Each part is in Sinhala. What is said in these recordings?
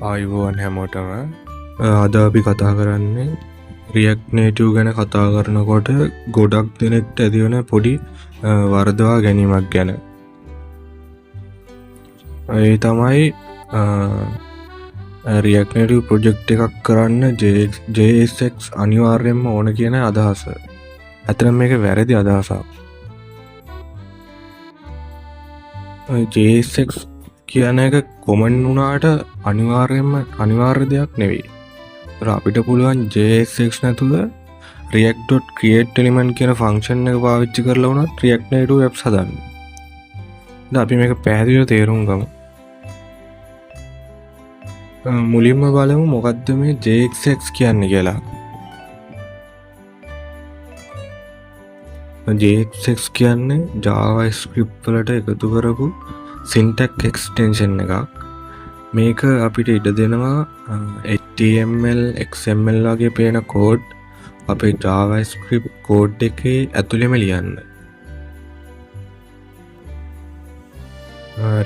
ආයුබෝවන් හැමෝටම අද අපි කතා කරන්නේ රියැක්ට් නේටිව් ගැන කතා කරනකොට ගොඩක් දෙනෙක්ට ඇතිවන පොඩි වරදවා ගැනීමක් ගැන. ඒ තමයි රියැක්ට් නේටිව් ප්‍රොජෙක්ට් එකක් කරන්න JSX අනිවාර්යෙන්ම ඕන කියන අදහස. ඇත්තටම මේක වැරදි අදහසක්. JSX කියන එක කොමන් වුණාට අනිවාර්ය දෙයක් නෙවෙයි. අපිට පුළුවන් JSX නැතුව react.createElement කියන ෆන්ක්ෂන් එක පාවිච්චි කරලා වුණත් React Native apps හදන්න. දැන් අපි මේක පැහැදිලිව තේරුම් ගමු. මුලින්ම බලමු මොකද්ද මේ JSX කියන්නේ කියලා. JSX කියන්නේ JavaScript වලට එකතු කරපු syntax extension එකක්. මේක අපිට ඉඩ දෙනවා HTML, XML වගේ පේන කෝඩ් අපේ JavaScript කෝඩ් එකේ ඇතුළෙම ලියන්න.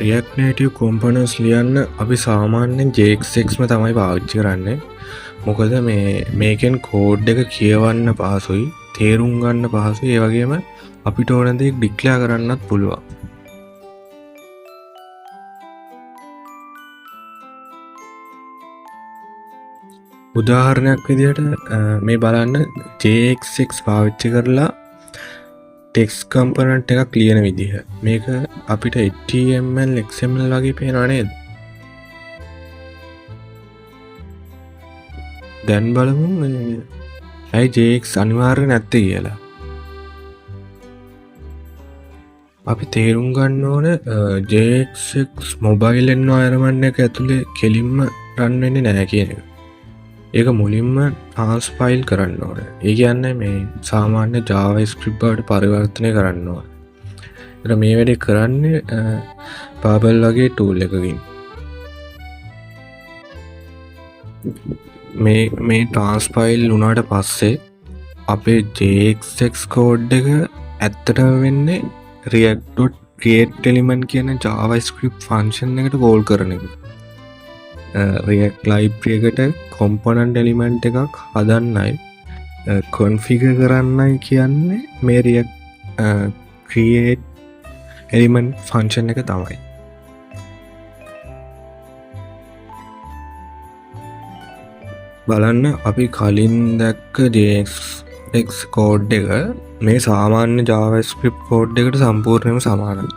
React Native components ලියන්න අපි සාමාන්‍යයෙන් JSX ම තමයි පාවිච්චි කරන්නේ. මොකද මේකෙන් කෝඩ් එක කියවන්න පහසුයි, තේරුම් ගන්න පහසුයි, ඒ වගේම අපිට ඕන දේ ඩික්ලෙයාර් කරන්නත් පුළුවන්. උදාහරණයක් විදිහට මේ බලන්න JSX පාවිච්චි කරලා ටෙක්ස්ට් කම්පොනන්ට් එකක් ලියන විදිහ. මේක අපිට HTML, XML වගේ පේනව නේද? දැන් බලමු ඇයි JSX අනිවාර්ය නැත්තේ කියලා. අපි තේරුම් ගන්න ඕන JSX මොබයිල් එන්වයරන්මන්ට් එක ඇතුලේ කෙලින්ම රන් වෙන්නේ නැහැ කියන එක. ඒක මුලින්ම ට්‍රාන්ස්පයිල් කරන්න ඕන. ඒ කියන්නේ මේ සාමාන්‍ය JavaScript වලට පරිවර්තනය කරන්න ඕන. ඒතර මේ වැඩේ කරන්නේ Babel වගේ tool එකකින්. මේ ට්‍රාන්ස්පයිල් වුණාට පස්සේ අපේ JSX කෝඩ් එක ඇත්තටම වෙන්නේ react.createElement කියන JavaScript ෆන්ක්ෂන් එකට කෝල් කරන එක. React library එකට component element එකක් හදන්නයි configure කරන්නයි කියන්නේ මේ React create element function එක තමයි. බලන්න අපි කලින් දැක්ක JSX කෝඩ් එක මේ සාමාන්‍ය JavaScript කෝඩ් එකට සම්පූර්ණයෙන්ම සමානයි.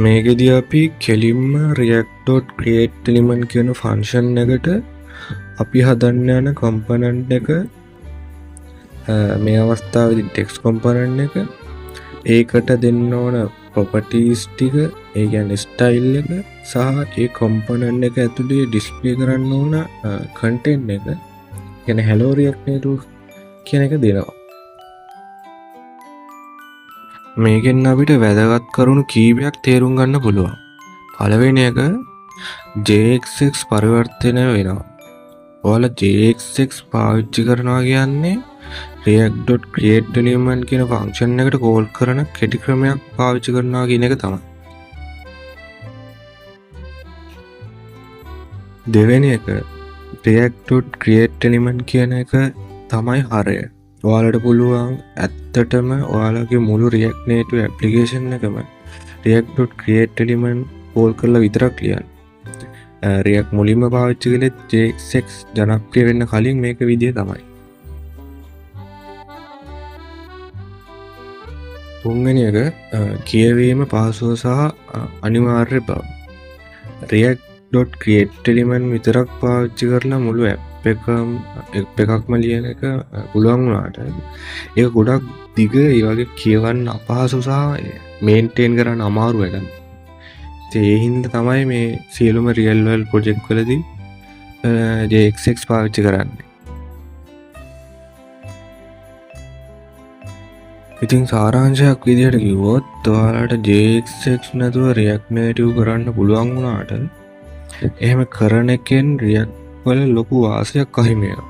මේකෙදී අපි කෙලින්ම react.createElement කියන ෆන්ක්ෂන් එකට අපි හදන්න යන කම්පොනන්ට් එක මේ අවස්ථාවේදී ටෙක්ස්ට් කම්පොනන්ට් එක ඒකට දෙන්න ඕන ප්‍රොපර්ටිස් ටික, ඒ කියන්නේ ස්ටයිල් එක සහ ඒ කම්පොනන්ට් එක ඇතුලේ ඩිස්ප්ලේ කරන්න ඕන කන්ටෙන්ට් එක, කියන්නේ hello react native කියන එක දෙනවා. මේකෙන් අපිට වැදගත් කරුණු කීපයක් තේරුම් ගන්න පුළුවන්. පළවෙනි එක JSX පරිවර්තනය වෙනවා. ඔයාලා JSX පාවිච්චි කරනවා කියන්නේ react.createElement කියන ෆන්ක්ෂන් එකට කෝල් කරන කෙටි ක්‍රමයක් පාවිච්චි කරනවා කියන එක තමයි. දෙවෙනි එක react.createElement කියන එක තමයි හරය. ඔයාලට පුළුවන් ඇත්තටම ඔයාලගේ මුළු React Native application එකම react.createElement කෝල් කරලා විතරක් ලියන්න. React මුලින්ම පාවිච්චි කළේ JSX ජනප්‍රිය වෙන්න කලින් මේක විදිය තමයි. තුන්වෙනි එක කියවීම පහසුව සහ අනිවාර්ය බව. react.createElement විතරක් පාවිච්චි කරලා මුළු එකක්ම ලියන එක පුළුවන් වුණාට ඒක ගොඩක් දිග, ඒ වගේ කියවන්න අපහසු සහ මේන්ටේන් කරන්න අමාරු වැඩක්. ඒ හින්දා තමයි මේ සියලුම රියල් වර්ල්ඩ් ප්‍රොජෙක්ට් වලදී JSX පාවිච්චි කරන්නේ. ඉතින් සාරාංශයක් විදිහට කිව්වොත් ඔයාලට JSX නැතුව React Native කරන්න පුළුවන් වුණාට එහෙම කරන එකෙන් React වල ලොකු වාසියක් අහිමි වෙනවා.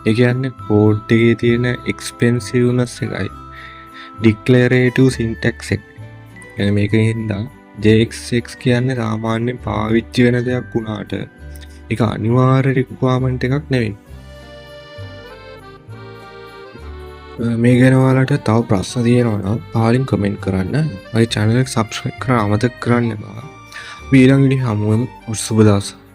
ඒ කියන්නේ කෝඩ් එකේ තියෙන එක්ස්පෙන්සිව්නස් එකයි ඩික්ලරේටිව් සින්ටැක්ස් එක. يعني මේකෙන් හින්දා JXX කියන්නේ සාමාන්‍යයෙන් පාවිච්චි වෙන දෙයක් වුණාට ඒක අනිවාර්ය රික්වයර්මන්ට් එකක් නෙවෙයි. මේ ගැන ඔයාලට තව ප්‍රශ්න තියෙනවා නම් පහලින් කමෙන්ට් කරන්න. මගේ channel එක subscribe කරන්න අමතක කරන්න එපා. අපි ඊළඟ වීඩියෝ හමුවෙමු. සුබ දවසක්.